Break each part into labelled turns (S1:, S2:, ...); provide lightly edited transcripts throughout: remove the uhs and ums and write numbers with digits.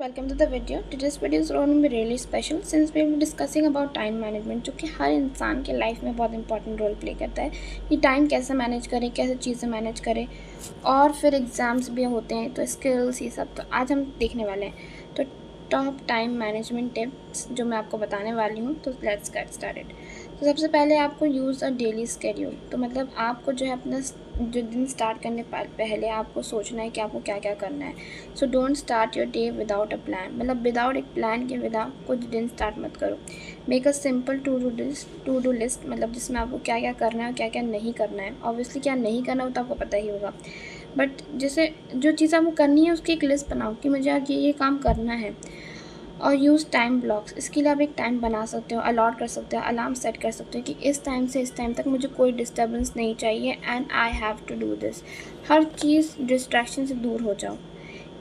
S1: welcome to the video. Today's video is going to be really special since we will be discussing about time management, जो कि हर इंसान के life में बहुत important role play करता है कि टाइम कैसे मैनेज करें, कैसे चीज़ें मैनेज करें, और फिर एग्ज़ाम्स भी होते हैं तो स्किल्स ये सब तो आज हम देखने वाले हैं। तो टॉप टाइम मैनेजमेंट टिप्स जो मैं आपको बताने वाली हूँ, तो लेट्स गेट स्टार्टेड। तो सबसे पहले आपको यूज़ अ डेली स्केड्यूल। तो मतलब आपको जो है अपना जो दिन स्टार्ट करने पहले आपको सोचना है कि आपको क्या क्या करना है। So don't start your day without a plan, मतलब विदाउट एक प्लान के बिना कुछ दिन स्टार्ट मत करो। Make a simple to do list, मतलब जिसमें आपको क्या क्या करना है और क्या क्या नहीं करना है। ऑब्वियसली क्या नहीं करना वो तो आपको पता ही होगा, बट जैसे जो चीज़ आपको करनी है उसकी एक लिस्ट बनाओ कि मुझे आज ये काम करना है। और यूज़ टाइम ब्लॉक्स, इसके लिए आप एक टाइम बना सकते हो, अलॉट कर सकते हो, अलार्म सेट कर सकते हो कि इस टाइम से इस टाइम तक मुझे कोई डिस्टर्बेंस नहीं चाहिए and I have to do this. हर चीज़ डिस्ट्रैक्शन से दूर हो जाओ।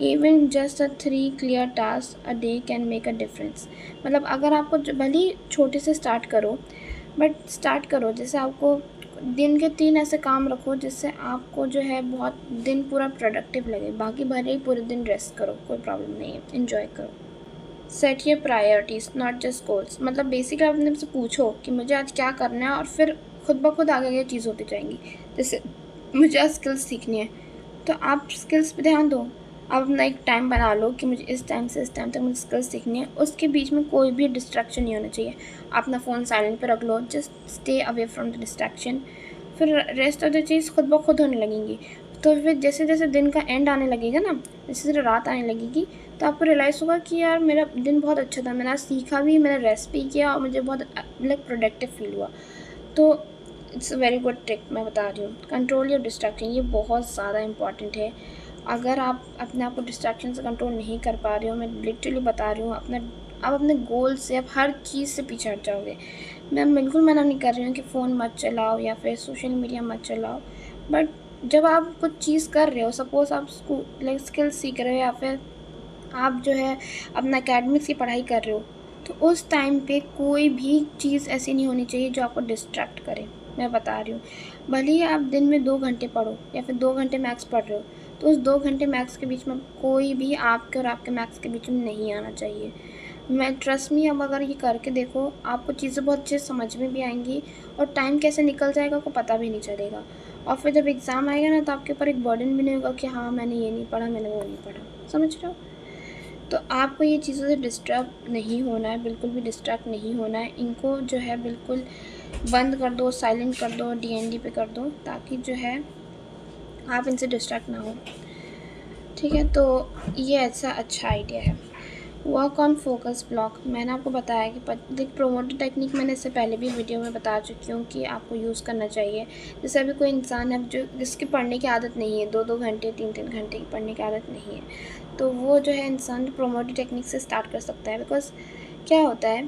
S1: Even just a 3 clear task a day can make a difference. मतलब अगर आपको भले ही छोटे से स्टार्ट करो, बट स्टार्ट करो। जैसे आपको दिन के 3 ऐसे काम रखो जिससे आपको जो है बहुत दिन पूरा प्रोडक्टिव लगे। बाकी भले ही पूरे दिन रेस्ट करो, कोई प्रॉब्लम नहीं है, इन्जॉय करो। Set your priorities not just goals, मतलब बेसिकली आप अपने से पूछो कि मुझे आज क्या करना है और फिर खुद ब खुद आगे आगे चीज़ होती जाएंगी। जैसे मुझे आज स्किल्स सीखनी है तो आप स्किल्स पे ध्यान दो। आप अपना एक टाइम बना लो कि मुझे इस टाइम से इस टाइम तक मुझे स्किल्स सीखनी है। उसके बीच में कोई भी डिस्ट्रैक्शन नहीं होना चाहिए। अपना फ़ोन साइलेंट पे रख लो, just stay away from the distraction. फिर रेस्ट ऑफ द चीज़ खुद ब खुद होने लगेंगी। तो फिर जैसे जैसे दिन का एंड आने लगेगा ना, जैसे जैसे रात आने लगेगी, तो आपको रियलाइज़ होगा कि यार मेरा दिन बहुत अच्छा था, मैंने आज सीखा भी, मैंने रेस्ट भी किया और मुझे बहुत मतलब प्रोडक्टिव फील हुआ। तो it's a very good trick मैं बता रही हूँ। कंट्रोल योर डिस्ट्रैक्शन, ये बहुत ज़्यादा इंपॉर्टेंट है। अगर आप अपने आप को डिस्ट्रैक्शन से कंट्रोल नहीं कर पा रहे हो, मैं लिटरली बता रही हूँ, आप अपने गोल से, आप हर चीज़ से पीछे हट जाओगे। मैं बिल्कुल मना नहीं कर रही हूँ कि फ़ोन मत चलाओ या फिर सोशल मीडिया मत चलाओ, बट जब आप कुछ चीज़ कर रहे हो, सपोज़ आप स्किल सीख रहे हो या फिर आप जो है अपना एकेडमिक्स की पढ़ाई कर रहे हो, तो उस टाइम पे कोई भी चीज़ ऐसी नहीं होनी चाहिए जो आपको डिस्ट्रैक्ट करे। मैं बता रही हूँ, भले ही आप दिन में 2 घंटे पढ़ो या फिर 2 घंटे मैथ्स पढ़ रहे हो, तो उस 2 घंटे मैथ्स के बीच में कोई भी आपके और आपके मैथ्स के बीच में नहीं आना चाहिए। मैं ट्रस्ट मी, अब अगर ये करके देखो, आपको चीज़ें बहुत अच्छे से समझ में भी आएंगी और टाइम कैसे निकल जाएगा आपको पता भी नहीं चलेगा। और फिर जब एग्ज़ाम आएगा ना, तो आपके ऊपर एक बर्डन भी नहीं होगा कि हाँ मैंने ये नहीं पढ़ा, मैंने वो नहीं पढ़ा। समझ रहे हो? तो आपको ये चीज़ों से डिस्टर्ब नहीं होना है, बिल्कुल भी डिस्ट्रैक्ट नहीं होना है। इनको जो है बिल्कुल बंद कर दो, साइलेंट कर दो, डीएनडी पे कर दो, ताकि जो है आप इनसे डिस्ट्रैक्ट ना हो। ठीक है, तो ये ऐसा अच्छा आइडिया है। वर्क ऑन फोकस ब्लॉक, मैंने आपको बताया कि प्रोमोटर टेक्निक मैंने इससे पहले भी वीडियो में बता चुकी हूँ कि आपको यूज़ करना चाहिए। जैसे अभी कोई इंसान है जो जिसकी पढ़ने की आदत नहीं है, 2-2 घंटे 3-3 घंटे की पढ़ने की आदत नहीं है, तो वो जो है इंसान प्रोमोटर टेक्निक से स्टार्ट कर सकता है। बिकॉज क्या होता है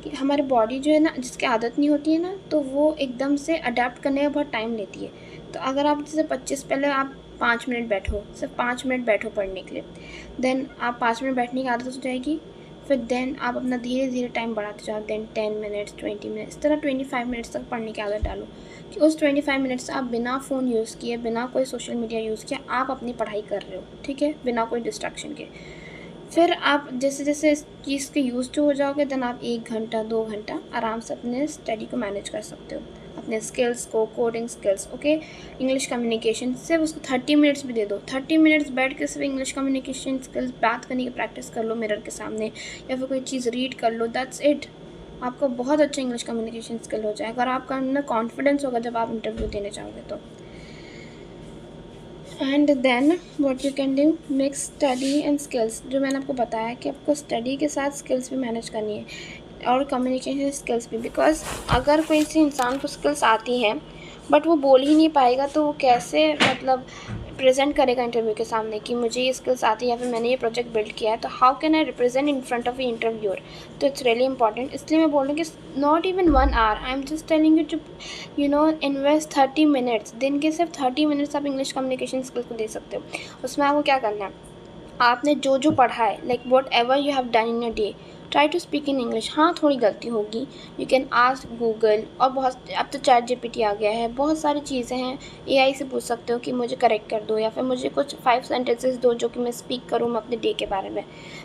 S1: कि हमारी बॉडी जो है ना, जिसकी आदत नहीं होती है ना, तो वो एकदम से अडेप्ट करने में बहुत टाइम लेती है। तो अगर आप जैसे 25 पहले आप 5 मिनट बैठो, सिर्फ 5 मिनट बैठो पढ़ने के लिए, देन आप 5 मिनट बैठने की आदत हो जाएगी। फिर देन आप अपना धीरे धीरे टाइम बढ़ाते जाओ, देन 10 मिनट्स 20 मिनट्स, इस तरह 25 मिनट्स तक पढ़ने की आदत डालो कि उस 25 मिनट्स आप बिना फ़ोन यूज़ किए, बिना कोई सोशल मीडिया यूज़ किए आप अपनी पढ़ाई कर रहे हो। ठीक है, बिना कोई डिस्ट्रैक्शन के। फिर आप जैसे जैसे इस चीज़ के यूज़ टू हो जाओगे, देन आप 1 घंटा 2 घंटा आराम से अपने स्टडी को मैनेज कर सकते हो, अपने स्किल्स को, coding skills, okay. English communication सिर्फ उसको 30 मिनट्स भी दे दो, 30 मिनट्स बैठ के सिर्फ इंग्लिश कम्युनिकेशन स्किल्स बात करने की प्रैक्टिस कर लो मिरर के सामने, या फिर कोई चीज़ रीड कर लो, दैट्स इट। आपका बहुत अच्छा इंग्लिश कम्युनिकेशन स्किल हो जाएगा और आपका अंदर कॉन्फिडेंस होगा जब आप इंटरव्यू देने जाओगे तो। And then what you can do, mix study and skills, जो मैंने आपको बताया कि आपको स्टडी के साथ स्किल्स भी मैनेज करनी है और कम्युनिकेशन स्किल्स भी। बिकॉज अगर कोई सी इंसान को स्किल्स आती हैं बट वो बोल ही नहीं पाएगा, तो वो कैसे मतलब प्रेजेंट करेगा इंटरव्यू के सामने कि मुझे ये स्किल्स आती है या फिर मैंने ये प्रोजेक्ट बिल्ड किया है, तो how can I represent in front of a interviewer. तो इट्स रियली इंपॉर्टेंट। इसलिए मैं बोल रही हूँ कि not even 1 hour, I am just telling you to invest 30 minutes, दिन के सिर्फ 30 मिनट्स आप इंग्लिश कम्युनिकेशन स्किल्स को दे सकते हो। उसमें आपको क्या करना है, आपने जो जो पढ़ा है, like whatever you have done in a day, try to speak in English. हाँ, थोड़ी गलती होगी, यू कैन आस्क गूगल, और बहुत, अब तो चैट जीपीटी आ गया है, बहुत सारी चीज़ें हैं, एआई से पूछ सकते हो कि मुझे करेक्ट कर दो, या फिर मुझे कुछ 5 सेंटेंसेस दो जो कि मैं स्पीक करूँ मैं अपने डे के बारे में।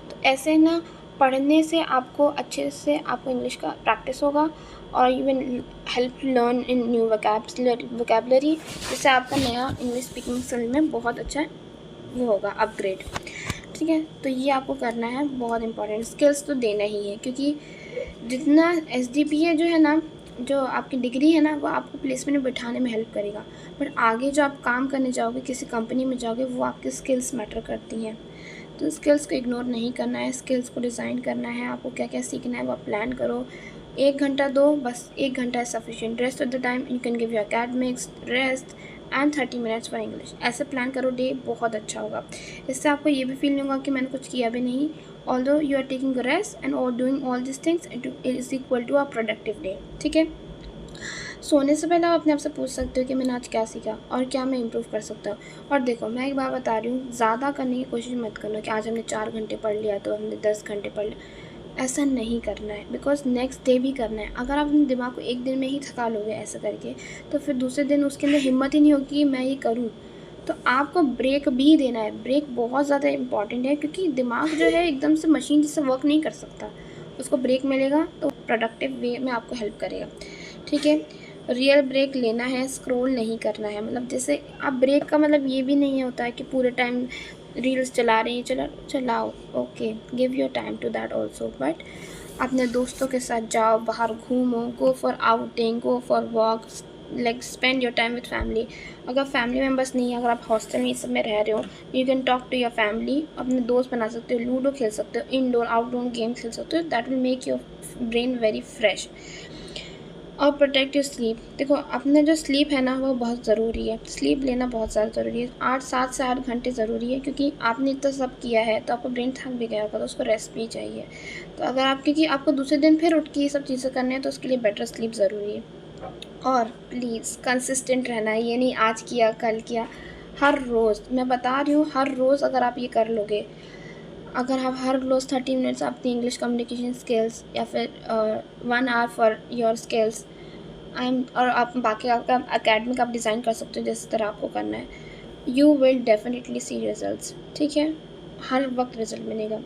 S1: तो ऐसे ना पढ़ने से आपको अच्छे से आपको इंग्लिश का प्रैक्टिस होगा, और you will help learn in new vocabulary, जिससे आपका नया इंग्लिश स्पीकिंग स्किल में बहुत अच्छा वो होगा अपग्रेड। ठीक है, तो ये आपको करना है, बहुत इंपॉर्टेंट स्किल्स तो देना ही है, क्योंकि जितना SDPA जो है ना, जो आपकी डिग्री है ना, वो आपको प्लेसमेंट में बिठाने में हेल्प करेगा, बट आगे जो आप काम करने जाओगे, किसी कंपनी में जाओगे, वो आपकी स्किल्स मैटर करती हैं। तो स्किल्स को इग्नोर नहीं करना है, स्किल्स को डिज़ाइन करना है, आपको क्या क्या सीखना है वो आप प्लान करो। 1 घंटा दो, बस 1 घंटा है sufficient. Rest of the time you can give your academics rest and 30 minutes for English. ऐसे प्लान करो डे, बहुत अच्छा होगा। इससे आपको ये भी फील नहीं होगा कि मैंने कुछ किया भी नहीं। Although you are taking rest and और doing all this things, it is equal to a productive day. ठीक है, सोने से पहले आप अपने आप से पूछ सकते हो कि मैंने आज क्या सीखा और क्या मैं इम्प्रूव कर सकता हूँ। और देखो, मैं एक बात बता रही हूँ, ज़्यादा करने की कोशिश मत करना कि आज हमने 4 घंटे पढ़ लिया तो हमने 10 घंटे पढ़ लिया। ऐसा नहीं करना है, बिकॉज नेक्स्ट डे भी करना है। अगर आप अपने दिमाग को एक दिन में ही थका लोगे ऐसा करके, तो फिर दूसरे दिन उसके अंदर हिम्मत ही नहीं होगी कि मैं ये करूँ। तो आपको ब्रेक भी देना है। ब्रेक बहुत ज़्यादा इंपॉर्टेंट है, क्योंकि दिमाग जो है एकदम से मशीन जैसे वर्क नहीं कर सकता। उसको ब्रेक मिलेगा तो प्रोडक्टिव वे में आपको हेल्प करेगा। ठीक है, रियल ब्रेक लेना है, स्क्रॉल नहीं करना है। मतलब जैसे आप ब्रेक का मतलब ये भी नहीं होता है कि पूरे टाइम रील्स चला रही हैं, चलाओ, okay, give your time to that also, but अपने दोस्तों के साथ जाओ, बाहर घूमो, go for outing, go for walks, like spend your time with family. अगर फैमिली मेम्बर्स नहीं है, अगर आप हॉस्टल में इस सब में रह रहे हो, you can talk to your family, अपने दोस्त बना सकते हो, लूडो खेल सकते हो, इंडोर आउटडोर गेम खेल सकते हो, that will make your brain very fresh. और प्रोटेक्ट योर स्लीप। देखो, अपना जो स्लीप है ना, वो बहुत ज़रूरी है। स्लीप लेना बहुत ज़्यादा ज़रूरी है। 7 से 8 घंटे ज़रूरी है, क्योंकि आपने इतना सब किया है तो आपका ब्रेन थक भी गया होगा, तो उसको रेस्ट भी चाहिए। तो अगर आप, क्योंकि आपको दूसरे दिन फिर उठ के ये सब चीज़ें करनी है, तो उसके लिए बेटर स्लीप ज़रूरी है। और प्लीज़ कंसिस्टेंट रहना है, ये नहीं आज किया कल किया, हर रोज़। मैं बता रही हूँ, हर रोज़ अगर आप ये कर लोगे, अगर आप हर रोज़ 30 मिनट्स अपनी इंग्लिश कम्युनिकेशन स्किल्स, या फिर 1 आवर फॉर योर स्किल्स, और आप बाकी आपका एकेडमिक आप डिज़ाइन कर सकते हो जिस तरह आपको करना है, you will definitely C results. ठीक है, हर वक्त रिजल्ट मिलेगा।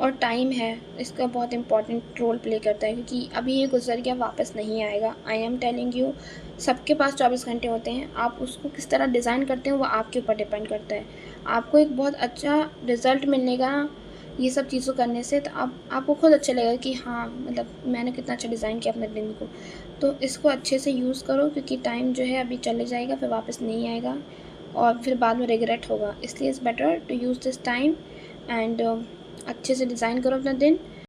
S1: और टाइम है, इसका बहुत इंपॉर्टेंट रोल प्ले करता है, क्योंकि अभी ये गुजर गया, वापस नहीं आएगा। आई एम टेलिंग यू, सबके पास 24 घंटे होते हैं। आप उसको किस तरह डिज़ाइन करते हैं वो आपके ऊपर डिपेंड करता है। आपको एक बहुत अच्छा रिज़ल्ट मिलेगा ये सब चीज़ों करने से, तो आपको खुद अच्छा लगेगा कि हाँ, मतलब मैंने कितना अच्छा डिज़ाइन किया अपने दिन को। तो इसको अच्छे से यूज़ करो, क्योंकि टाइम जो है अभी चले जाएगा, फिर वापस नहीं आएगा, और फिर बाद में रिग्रेट होगा। इसलिए it's better to use this time and अच्छे से डिज़ाइन करो अपना दिन।